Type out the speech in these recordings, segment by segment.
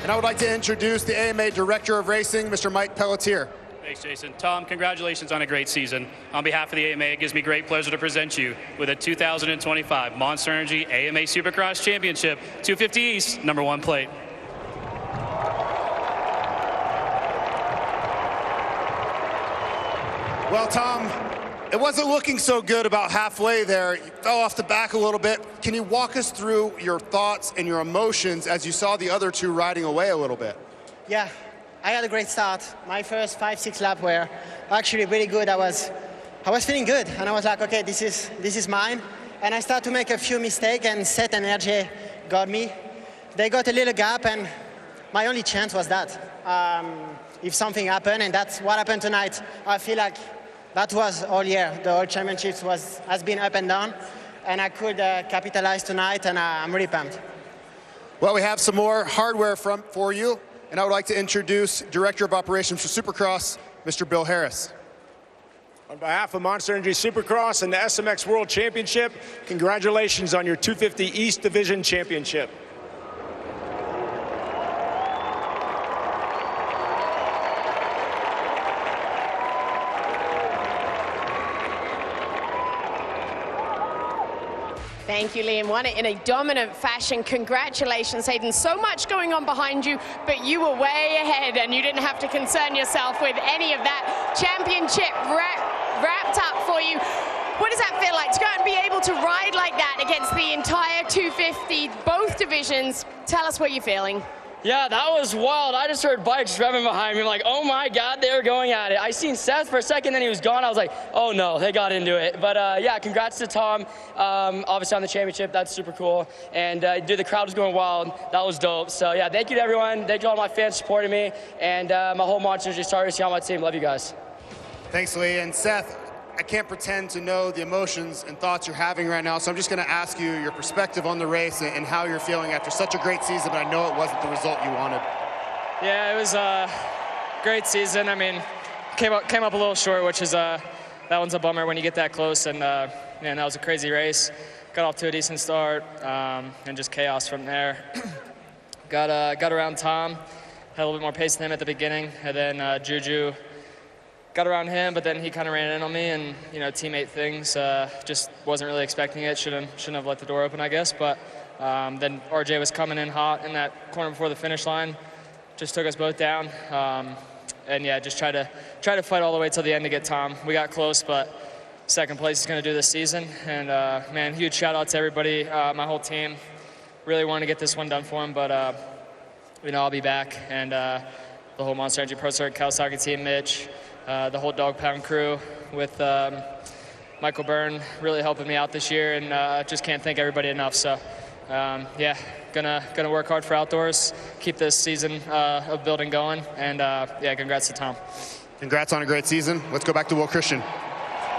And I would like to introduce the AMA Director of Racing, Mr. Mike Pelletier. Thanks, Jason. Tom, congratulations on a great season. On behalf of the AMA, it gives me great pleasure to present you with a 2025 Monster Energy AMA Supercross Championship 250 East, #1 plate. Well, Tom, it wasn't looking so good about halfway there. You fell off the back a little bit. Can you walk us through your thoughts and your emotions as you saw the other two riding away a little bit? Yeah, I had a great start. My first 5-6 laps were actually really good. I was feeling good, and I was like, okay, this is mine. And I started to make a few mistakes, and Seth and Energy got me. They got a little gap, and my only chance was that. If something happened, and that's what happened tonight. I feel like that was all year. The whole championship has been up and down, and I could capitalize tonight, and I'm really pumped. Well, we have some more hardware for you, and I would like to introduce Director of Operations for Supercross, Mr. Bill Harris. On behalf of Monster Energy Supercross and the SMX World Championship, congratulations on your 250 East Division Championship. Thank you, Liam. Won it in a dominant fashion. Congratulations, Hayden. So much going on behind you, but you were way ahead and you didn't have to concern yourself with any of that. Championship wrapped up for you. What does that feel like to go out and be able to ride like that against the entire 250, both divisions? Tell us what you're feeling. Yeah, that was wild. I just heard bikes revving behind me. I'm like, oh my God, they were going at it. I seen Seth for a second, then he was gone. I was like, oh no, they got into it. But yeah, congrats to Tom. Obviously on the championship, that's super cool. And dude, the crowd was going wild. That was dope. So yeah, thank you to everyone. Thank you all my fans supporting me. And my whole Monster Energy Star Racing on my team. Love you guys. Thanks, Lee. And Seth, I can't pretend to know the emotions and thoughts you're having right now, so I'm just going to ask you your perspective on the race and how you're feeling after such a great season, but I know it wasn't the result you wanted. Yeah, it was a great season. I mean, came up a little short, which is that one's a bummer when you get that close. And man, that was a crazy race. Got off to a decent start and just chaos from there. got around Tom, had a little bit more pace than him at the beginning, and then Juju. Got around him, but then he kind of ran in on me, and teammate things. Just wasn't really expecting it. Shouldn't have let the door open, I guess. But then RJ was coming in hot in that corner before the finish line. Just took us both down, and yeah, just try to fight all the way till the end to get Tom. We got close, but second place is going to do this season. And man, huge shout out to everybody, my whole team. Really wanted to get this one done for him, but I'll be back, and the whole Monster Energy Pro Circuit Kawasaki team, Mitch. The whole Dog Pound crew with Michael Byrne really helping me out this year, and just can't thank everybody enough. So yeah, gonna work hard for outdoors, keep this season of building going, and yeah, congrats to Tom. Congrats on a great season. Let's go back to Will Christian.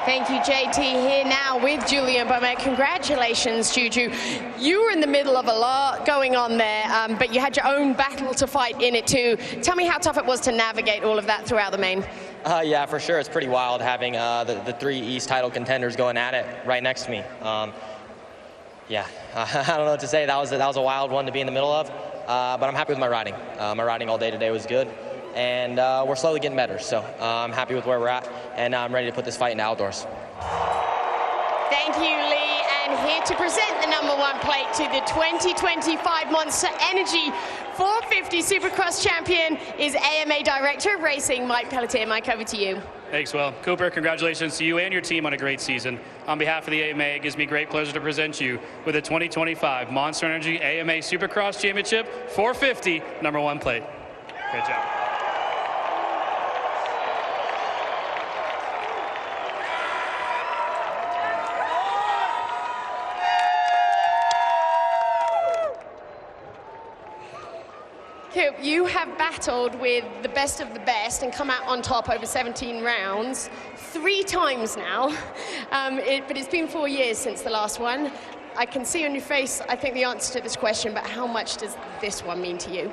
Thank you, JT. Here now with Julian Beaumet. Congratulations, Juju. You were in the middle of a lot going on there, but you had your own battle to fight in it too. Tell me how tough it was to navigate all of that throughout the main. Yeah, for sure. It's pretty wild having the three East title contenders going at it right next to me. Yeah, I don't know what to say. That was a wild one to be in the middle of, but I'm happy with my riding. My riding all day today was good. And we're slowly getting better, so I'm happy with where we're at, and I'm ready to put this fight into outdoors. Thank you, Lee, and here to present the #1 plate to the 2025 Monster Energy 450 Supercross champion is AMA Director of Racing, Mike Pelletier. Mike, over to you. Thanks, Will. Cooper, congratulations to you and your team on a great season. On behalf of the AMA, it gives me great pleasure to present you with the 2025 Monster Energy AMA Supercross Championship 450 #1 plate. Great job. You have battled with the best of the best and come out on top over 17 rounds 3 times now, but it's been 4 years since the last one. I can see on your face, I think, the answer to this question, but how much does this one mean to you?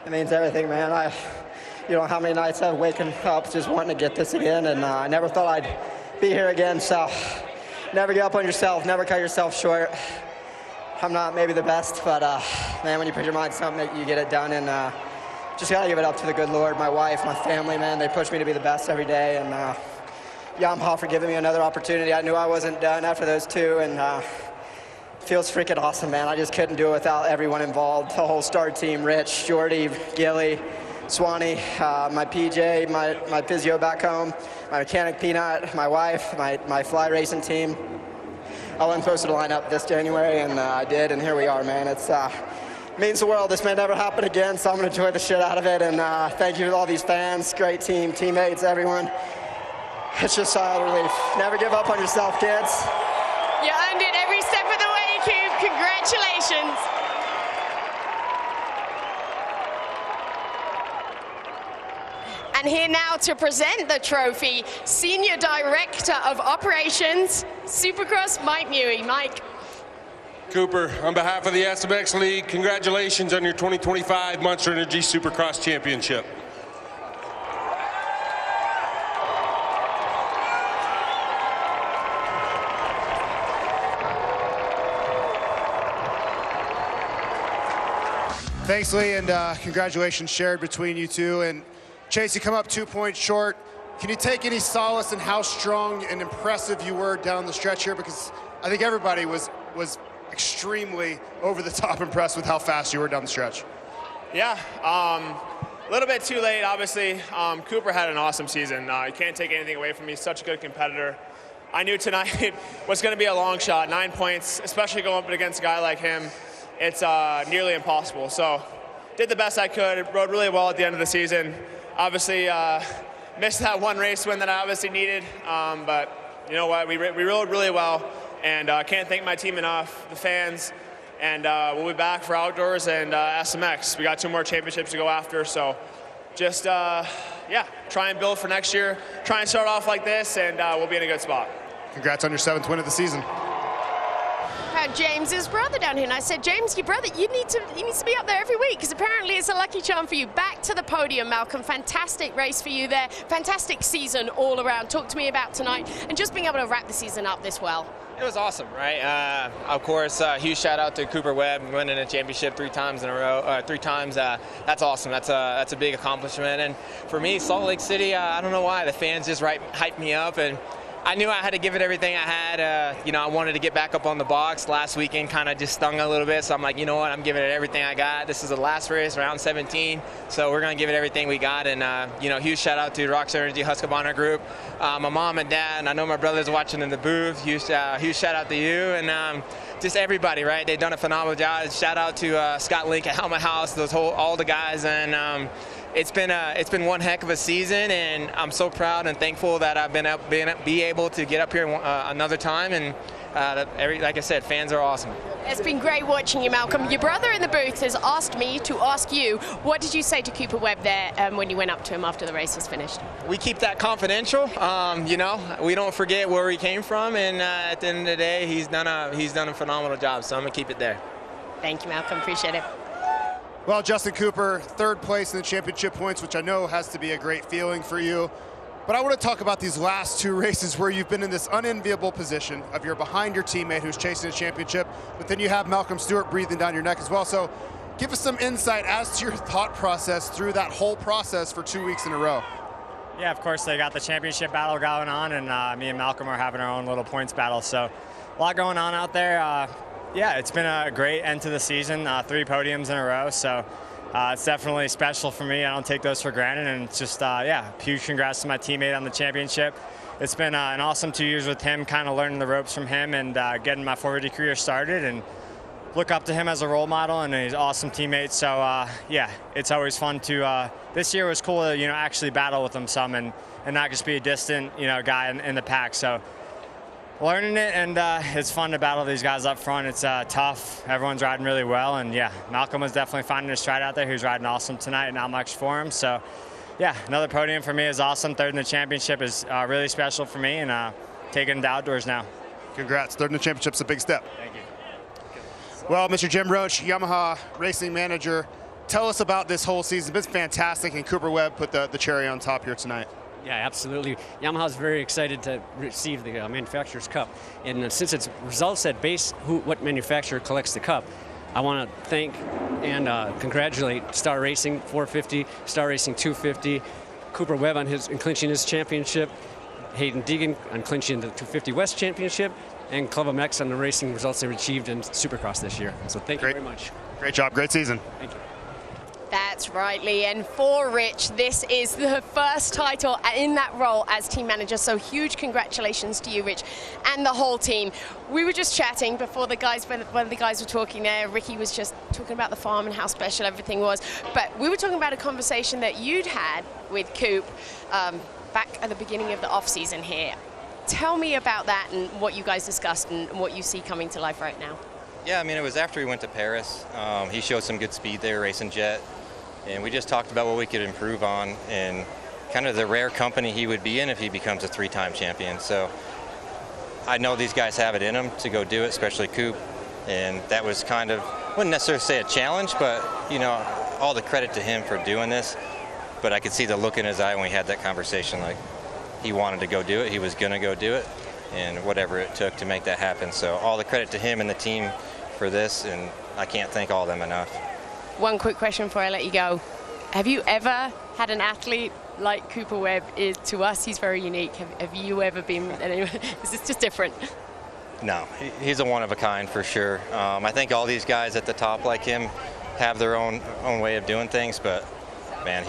It means everything, man. How many nights I've waken up just wanting to get this again, and I never thought I'd be here again, so never give up on yourself, never cut yourself short. I'm not maybe the best, but man, when you put your mind to something, you get it done, and just gotta give it up to the good Lord, my wife, my family, man. They push me to be the best every day, and Yamaha for giving me another opportunity. I knew I wasn't done after those two, and feels freaking awesome, man. I just couldn't do it without everyone involved, the whole start team, Rich, Jordy, Gilly, Swanee, my PJ, my physio back home, my mechanic Peanut, my wife, my fly racing team. I wasn't supposed to line up this January, and I did, and here we are, man. It's means the world. This may never happen again, so I'm going to enjoy the shit out of it, and thank you to all these fans, great team, teammates, everyone. It's just a relief. Never give up on yourself, kids. You earned it every step of the way, Coop. Congratulations. And here now to present the trophy, Senior Director of Operations, Supercross, Mike Mewey. Mike. Cooper, on behalf of the SMX League, congratulations on your 2025 Monster Energy Supercross Championship. Thanks, Lee, and congratulations shared between you two. And Chase, you come up 2 points short. Can you take any solace in how strong and impressive you were down the stretch here? Because I think everybody was extremely over the top impressed with how fast you were down the stretch. Yeah, a little bit too late, obviously. Cooper had an awesome season. You can't take anything away from me. He's such a good competitor. I knew tonight was going to be a long shot. 9 points, especially going up against a guy like him, it's nearly impossible. So did the best I could, rode really well at the end of the season. Obviously, missed that one race win that I obviously needed, but you know what, we rode really well, and can't thank my team enough, the fans, and we'll be back for Outdoors and SMX. We got 2 more championships to go after, so just, yeah, try and build for next year, try and start off like this, and we'll be in a good spot. Congrats on your 7th win of the season. Had James's brother down here, and I said, James, your brother, you need to be up there every week, because apparently it's a lucky charm for you. Back to the podium, Malcolm. Fantastic race for you there. Fantastic season all around. Talk to me about tonight and just being able to wrap the season up this well. It was awesome, right? Of course, huge shout out to Cooper Webb winning a championship 3 times in a row. 3 times, that's awesome. That's a big accomplishment. And for me, Salt Lake City, I don't know why the fans just hyped me up, and I knew I had to give it everything I had. You know, I wanted to get back up on the box. Last weekend kind of just stung a little bit, so I'm like, you know what, I'm giving it everything I got. This is the last race, round 17, so we're going to give it everything we got. And, you know, huge shout out to Rockstar Energy Husqvarna Group, my mom and dad, and I know my brother's watching in the booth. Huge shout out to you, and just everybody, right? They've done a phenomenal job. Shout out to Scott Link at Helmet House, all the guys, and it's been one heck of a season, and I'm so proud and thankful that I've been able to get up here another time. And like I said, fans are awesome. It's been great watching you, Malcolm. Your brother in the booth has asked me to ask you, what did you say to Cooper Webb there when you went up to him after the race was finished? We keep that confidential. You know, we don't forget where he came from, and at the end of the day, he's done a phenomenal job. So I'm gonna keep it there. Thank you, Malcolm. Appreciate it. Well, Justin Cooper, 3rd place in the championship points, which I know has to be a great feeling for you. But I want to talk about these last 2 races where you've been in this unenviable position of you're behind your teammate who's chasing a championship, but then you have Malcolm Stewart breathing down your neck as well. So give us some insight as to your thought process through that whole process for 2 weeks in a row. Yeah, of course, they got the championship battle going on, and me and Malcolm are having our own little points battle. So a lot going on out there. Yeah, it's been a great end to the season, 3 podiums in a row, so it's definitely special for me. I don't take those for granted, and it's just, yeah, huge congrats to my teammate on the championship. It's been an awesome 2 years with him, kind of learning the ropes from him and getting my 450 career started, and look up to him as a role model, and he's an awesome teammate. So, yeah, it's always fun to, this year was cool to, actually battle with him some and not just be a distant, guy in the pack. So, learning it, and it's fun to battle these guys up front. It's tough. Everyone's riding really well, and yeah, Malcolm was definitely finding his stride out there. He was riding awesome tonight, not much for him. So yeah, another podium for me is awesome. 3rd in the championship is really special for me, and taking it to Outdoors now. Congrats, 3rd in the championship's a big step. Thank you. Well, Mr. Jim Roach, Yamaha racing manager, tell us about this whole season. It's been fantastic, and Cooper Webb put the cherry on top here tonight. Yeah, absolutely. Yamaha's very excited to receive the Manufacturer's Cup. And since it's results that base what manufacturer collects the cup, I want to thank and congratulate Star Racing 450, Star Racing 250, Cooper Webb on clinching his championship, Hayden Deegan on clinching the 250 West Championship, and Club MX on the racing results they've achieved in Supercross this year. So thank you very much. Great job. Great season. Thank you. That's right, Lee. And for Rich, this is the first title in that role as team manager. So huge congratulations to you, Rich, and the whole team. We were just chatting before the guys, when the guys were talking there. Ricky was just talking about the farm and how special everything was. But we were talking about a conversation that you'd had with Coop back at the beginning of the off-season here. Tell me about that and what you guys discussed and what you see coming to life right now. Yeah, I mean, it was after we went to Paris. He showed some good speed there, racing jet. And we just talked about what we could improve on and kind of the rare company he would be in if he becomes a 3-time champion. So I know these guys have it in them to go do it, especially Coop. And that was kind of, wouldn't necessarily say a challenge, but, you know, all the credit to him for doing this. But I could see the look in his eye when we had that conversation, like he wanted to go do it, he was going to go do it, and whatever it took to make that happen. So all the credit to him and the team for this, and I can't thank all of them enough. One quick question before I let you go. Have you ever had an athlete like Cooper Webb? To us, he's very unique. Have you ever been, is this just different? No, he's a one of a kind for sure. I think all these guys at the top like him have their own way of doing things, but man,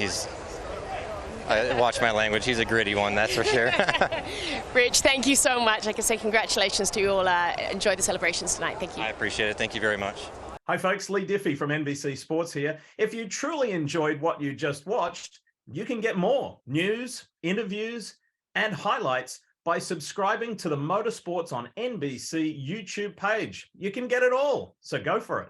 I watch my language, he's a gritty one, that's for sure. Rich, thank you so much. Like I say, congratulations to you all. Enjoy the celebrations tonight. Thank you. I appreciate it. Thank you very much. Hi folks, Lee Diffie from NBC Sports here. If you truly enjoyed what you just watched, you can get more news, interviews, and highlights by subscribing to the Motorsports on NBC YouTube page. You can get it all, so go for it.